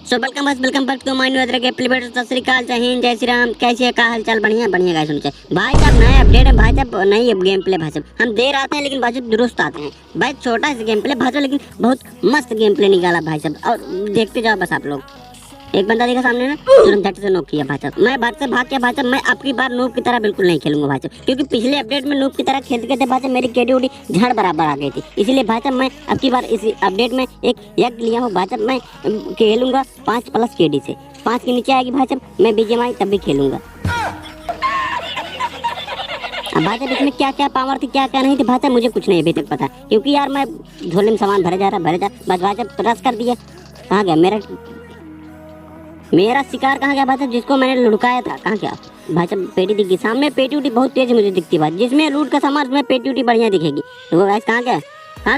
So welcome back to my new other के play button. Sat Sri अकाल, जय हिंद, जय श्री राम। कैसे का हाल चाल? बढ़िया बढ़िया गाइस। सुनते भाई साहब नए अपडेट है भाई साहब, नई गेम प्ले भाई साहब हम देर आते हैं लेकिन भाई साहब दुरुस्त आते हैं भाई। छोटा सा गेम प्ले भाई साहब लेकिन बहुत मस्त गेम प्ले निकाला भाई साहब, और देखते जाओ बस आप लोग। एक बंदा देखा सामने ना, तुरंत झट से नॉक किया भाई साहब। मैं बात से भाग के भाई साहब मैं आपकी बार नूब की तरह बिल्कुल नहीं खेलूंगा भाई साहब, क्योंकि पिछले अपडेट में नूब की तरह खेलते खेलते भाई साहब मेरी केडी उड़ी झाड़ बराबर आ गई थी। इसीलिए भाई साहब मैं आपकी बार इस अपडेट में एक यज्ञ लिया हूँ भाई साहब। मैं खेलूंगा 5+ केडी से, 5 के नीचे आएगी भाई साहब मैं बीजीएमआई तब भी खेलूंगा। अब भाई साहब इसमें क्या क्या पावर थी क्या क्या नहीं थी भाई साहब मुझे कुछ नहीं अभी तक पता, क्योंकि यार मैं झोले में सामान भरे जा रहा बस भाई साहब रस कर दिया। कहाँ गया मेरा शिकार? कहाँ गया भाई साहब जिसको मैंने लुढ़काया था? कहाँ गया भाई साहब? पेटी दिख गई सामने, पेटी उटी बहुत तेज मुझे दिखती है, जिसमें लूट का सामान उसमें पेटी उटी बढ़िया दिखेगी। तो वो गाइस कहाँ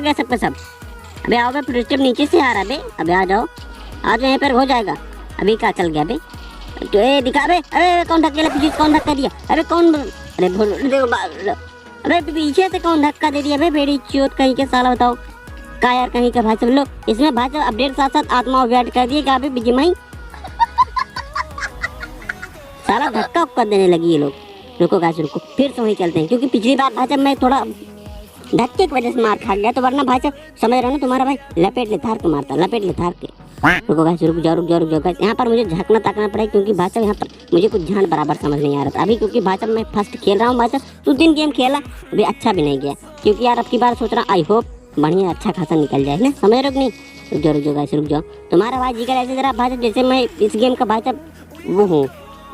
गया सबका सब? अबे आओ बे, फिर स्टेप नीचे से आ रहा है। अबे आ जाओ यहीं पर हो जाएगा। अभी क्या चल गया बे? तो ए दिखा बे। अरे कौन धक्के पीछे कौन धक्का दिया? अरे कौन? अरे अरे पीछे से कौन धक्का दे दिया बे? बेड़ी चोट कहीं के साला बताओ का यार कहीं का भाई साहब लोग। इसमें भाई साहब अपडेट साथ साथ आत्मा अपडेट कर दिए क्या बीजीएमआई? सारा धक्का उक्का देने लगी ये लोग। रुको गाइस रुको, फिर से वहीं चलते हैं, क्योंकि पिछली बार भाई साहब मैं थोड़ा धक्के की वजह से मार खा गया, तो वरना भाई साहब समझ रहे हो ना तुम्हारा भाई लपेट ले थार के मारता, लपेट ले थार के। रुको गाइस रुक जाओ गाइस, यहाँ पर मुझे झकना ताकना पड़ेगा, क्योंकि भाई साहब यहाँ पर मुझे कुछ ध्यान बराबर समझ नहीं आ रहा था अभी, क्योंकि भाई साहब मैं फर्स्ट खेल रहा हूँ भाई साहब। 2-3 गेम खेला अभी अच्छा भी नहीं गया, क्योंकि यार अब की बार सोच रहा आई होप बढ़िया अच्छा खासा निकल जाए ना, समझ रहे हो नहीं? रुक जाओ गाइस रुक जाओ। तुम्हारा भाई जिगर ऐसे जरा भाई साहब जैसे मैं इस गेम का भाई साहब वो हूँ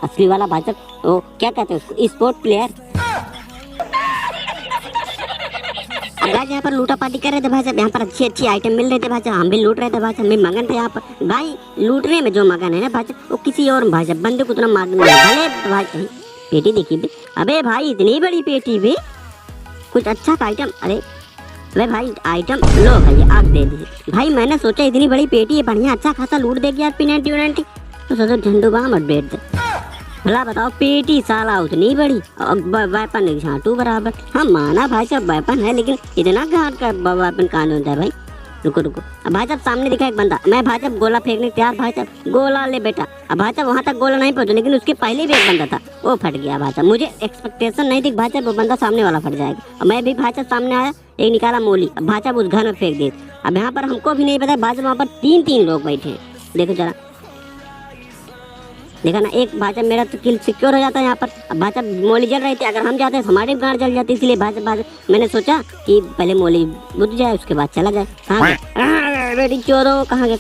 असली वाला भाई साहब, वो क्या कहते हैं उसको, स्पोर्ट प्लेयर। अब गाइस यहाँ पर लूटा पार्टी कर रहे थे भाई साहब, यहाँ पर अच्छी आइटम मिल रहे थे भाई साहब, हम भी लूट रहे थे भाई साहब। मैं मगन था यहाँ पर भाई, लूटने में जो मगन है ना भाई साहब वो किसी और भाई साहब बंदे को उतना मारने में भले भाई। पेटी देखी बे, अबे भाई इतनी बड़ी पेटी बे, कुछ अच्छा आइटम। अरे भाई आइटम लो भाई आग दे दीजिए भाई। मैंने सोचा इतनी बड़ी पेटी है बढ़िया अच्छा खासा लूट देगी यार P90 तो सोचो झंडू बाम अपडेट दे। भला बताओ पेटी साला उतनी बड़ी वेपन झाटू बराबर। हाँ माना भाई साहब वेपन है, लेकिन इतना घाट का वेपन कहाँ होता है भाई? रुको अब भाई साहब सामने दिखा एक बंदा, मैं भाई साहब गोला फेंकने तैयार भाई साहब, गोला ले बेटा। अब भाई साहब वहाँ तक गोला नहीं पहुँचा, लेकिन उसके पहले भी एक बंदा था वो फट गया भाई साहब। मुझे एक्सपेक्टेशन नहीं थी भाई साहब वो बंदा सामने वाला फट जाएगा। मैं भी भाई साहब सामने आया, एक निकाला मोली, अब भाई साहब उस घर में फेंक दे। अब यहाँ पर हमको भी नहीं पता भाई साहब वहाँ पर 3 लोग बैठे हैं। देखो जरा, देखा ना, एक भाई साहब मेरा तो किल सिक्योर हो जाता है यहाँ पर। अब भाई साहब मोली जल रही थी, अगर हम जाते हैं हमारी गाड़ जल जाती, इसलिए भाई साहब मैंने सोचा कि पहले मोली बुझ जाए उसके बाद चला जाए। कहाँ गया बेटी चोरो? कहाँ गया?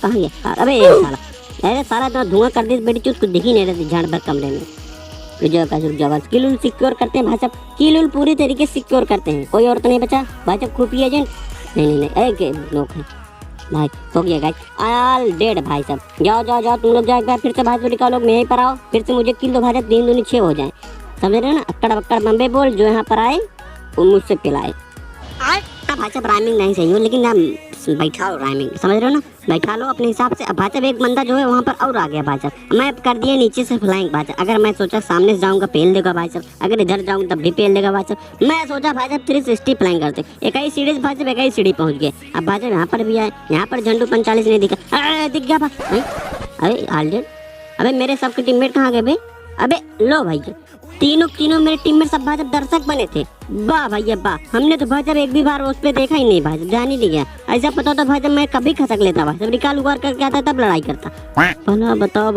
अबे साला इतना धुआं कर दी बेटी चोर, कुछ दिख ही नहीं रही झाड़ भर कमरे में। रुक जाओ किल उल सिक्योर करते हैं भाई साहब, किल उल पूरी तरीके से सिक्योर करते हैं, कोई और तो नहीं बचा भाई साहब। खुफिया एजेंट नहीं लोग है भाई, हो गया गाइस ऑल डेड भाई साहब। जाओ तुम लोग जाओ एक बार फिर से भाई साहब निकालो, मैं यहीं पर आओ फिर से मुझे किल दो भाई साहब, 3 दूनी 6 हो जाए, समझ रहे हो ना? अक्कड़ बक्कड़ बम्बे बोल, जो यहाँ पर आए वो मुझसे पिलाए। भाई साहब राइमिंग नहीं सही हो, लेकिन ना बैठा लो राइमिंग, समझ रहे हो ना? बैठा लो अपने हिसाब से। अब भाई साहब एक बंदा जो है वहाँ पर और आ गया भाई साहब, मैं कर दिया नीचे से फ्लाइंग भाई साहब। अगर मैं सोचा सामने से जाऊँगा पेल देगा भाई साहब, अगर इधर जाऊँ तब भी पेल देगा भाई साहब। मैं सोचा भाई साहब 360 फ्लाइंग करते, एक ही सीढ़ी भाई साहब एक ही सीढ़ी पहुँच गए। अब भाई साहब यहाँ पर भी आए, यहाँ पर झंडू 45 नहीं दिखा, अरे दिख गया भाई। अरे ऑलरेडी अबे मेरे सबके टीममेट कहाँ गए भाई? अबे लो भाई तीनों मेरे टीममेट सब भाई साहब दर्शक बने थे। वाह भैया वाह, हमने तो भाई साहब एक भी बार उस पे देखा ही नहीं भाई साहब, ध्यान ही नहीं गया। ऐसा पता तो भाई साहब मैं कभी खसक लेता भाई साहब, निकाल उगार करके आता तब लड़ाई करता। भला बताओ।